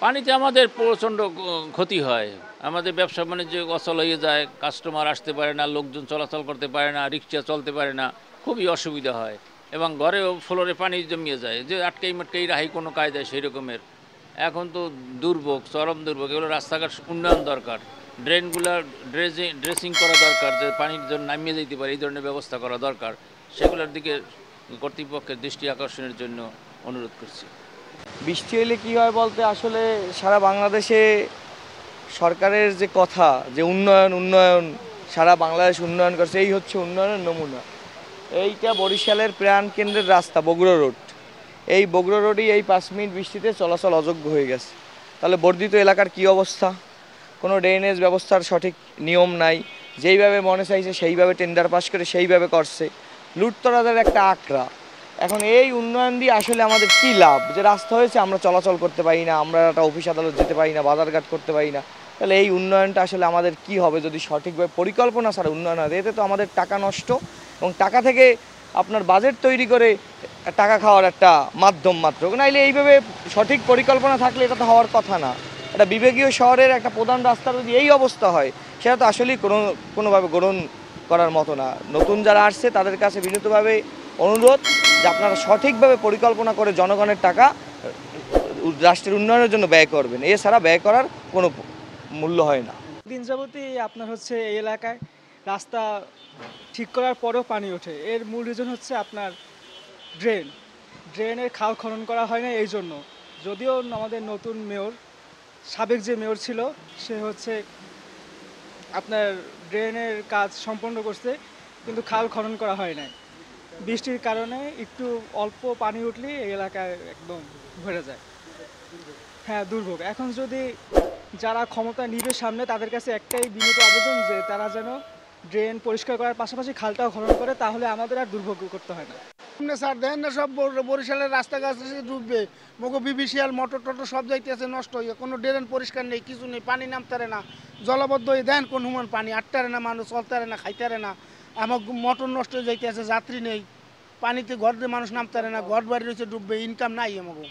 পানিতে আমাদের প্রচণ্ড ক্ষতি হয়, আমাদের ব্যবসা বাণিজ্য অচল হয়ে যায়, কাস্টমার আসতে পারে না, লোকজন চলাচল করতে পারে না, রিক্সা চলতে পারে না, খুবই অসুবিধা হয় এবং ঘরেও ফ্লোরে পানি জমিয়ে যায়, যে আটকেই মাটকেই রাহি কোনো কায়দায় সেই রকমের। এখন তো দুর্ভোগ, চরম দুর্ভোগ। এগুলো রাস্তাঘাট উন্নয়ন দরকার, ড্রেনগুলো ড্রেসিং করা দরকার, যে পানির জন্য নামিয়ে যেতে পারে এই ধরনের ব্যবস্থা করা দরকার। সেগুলোর দিকে কর্তৃপক্ষের দৃষ্টি আকর্ষণের জন্য অনুরোধ করছি। বৃষ্টি হলে কী হয় বলতে, আসলে সারা বাংলাদেশে সরকারের যে কথা যে উন্নয়ন উন্নয়ন, সারা বাংলাদেশ উন্নয়ন করছে, এই হচ্ছে উন্নয়নের নমুনা। এইটা বরিশালের প্রাণ কেন্দ্রের রাস্তা বগুড়া রোড, এই বগুড়া রোডই এই 5 মিনিট বৃষ্টিতে চলাচল অযোগ্য হয়ে গেছে। তাহলে বর্ধিত এলাকার কি অবস্থা? কোনো ড্রেনেজ ব্যবস্থার সঠিক নিয়ম নাই, যেইভাবে মনে চাইছে সেইভাবে টেন্ডার পাস করে সেইভাবে করছে, লুটতরাজের একটা আখড়া। এখন এই উন্নয়ন দিয়ে আসলে আমাদের কী লাভ? যে রাস্তা হয়েছে আমরা চলাচল করতে পারি না, আমরা একটা অফিস আদালত যেতে পারি না, বাজারঘাট করতে পারি না, তাহলে এই উন্নয়নটা আসলে আমাদের কি হবে যদি সঠিকভাবে পরিকল্পনা ছাড়া উন্নয়ন হয়? এতে তো আমাদের টাকা নষ্ট, এবং টাকা থেকে আপনার বাজেট তৈরি করে টাকা খাওয়ার একটা মাধ্যম মাত্র। নাইলে এইভাবে সঠিক পরিকল্পনা থাকলে এটা তো হওয়ার কথা না। একটা বিভাগীয় শহরের একটা প্রধান রাস্তার যদি এই অবস্থা হয়, সেটা তো আসলেই কোনোভাবে গ্রহণ করার মতো না। নতুন যারা আসছে তাদের কাছে বিনীতভাবে অনুরোধ যে আপনারা সঠিকভাবে পরিকল্পনা করে জনগণের টাকা রাষ্ট্রের উন্নয়নের জন্য ব্যয় করবেন, এছাড়া ব্যয় করার কোনো মূল্য হয় না। দিন যাবতই আপনার হচ্ছে এই এলাকায় রাস্তা ঠিক করার পরেও পানি ওঠে। এর মূল রিজন হচ্ছে আপনার ড্রেনের খাল খনন করা হয় না এই জন্য। যদিও আমাদের নতুন মেয়র, সাবেক যে মেয়র ছিল, সে হচ্ছে আপনার ড্রেনের কাজ সম্পন্ন করছে, কিন্তু খাল খনন করা হয় নাই। বৃষ্টির কারণে একটু অল্প পানি উঠলেই এই এলাকায় একদম ভরে যায়। হ্যাঁ, দুর্ভোগ। এখন যদি যারা ক্ষমতা নিবে সামনে, তাদের কাছে একটাই বিনীত আবেদন যে তারা যেন ড্রেন পরিষ্কার করার পাশাপাশি খালটাও খনন করে, তাহলে আমাদের আর দুর্ভোগ করতে হয় না। স্যার দেখেন না, সব বরিশালের রাস্তাঘাট ডুববে, মগো বিবিসিএল মোটর টোটর সব যাইতেছে নষ্ট হয়ে, কোনো ড্রেন পরিষ্কার নেই, কিছু নেই, পানি নামতারে না, জলবদ্ধ হয়ে দেন কোন হুমান পানি আটটারে না, মানুষ চলতারে না, খাইতারে না, আমার মোটর নষ্ট হয়ে যাইতেছে, যাত্রী নেই, পানিতে ঘর দিয়ে মানুষ নামতারে না, ঘর বাড়ি রয়েছে ডুববে, ইনকাম নাই আমাকে।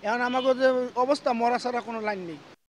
এখন আমাকে যে অবস্থা, মরা ছাড়া কোনো লাইন নেই।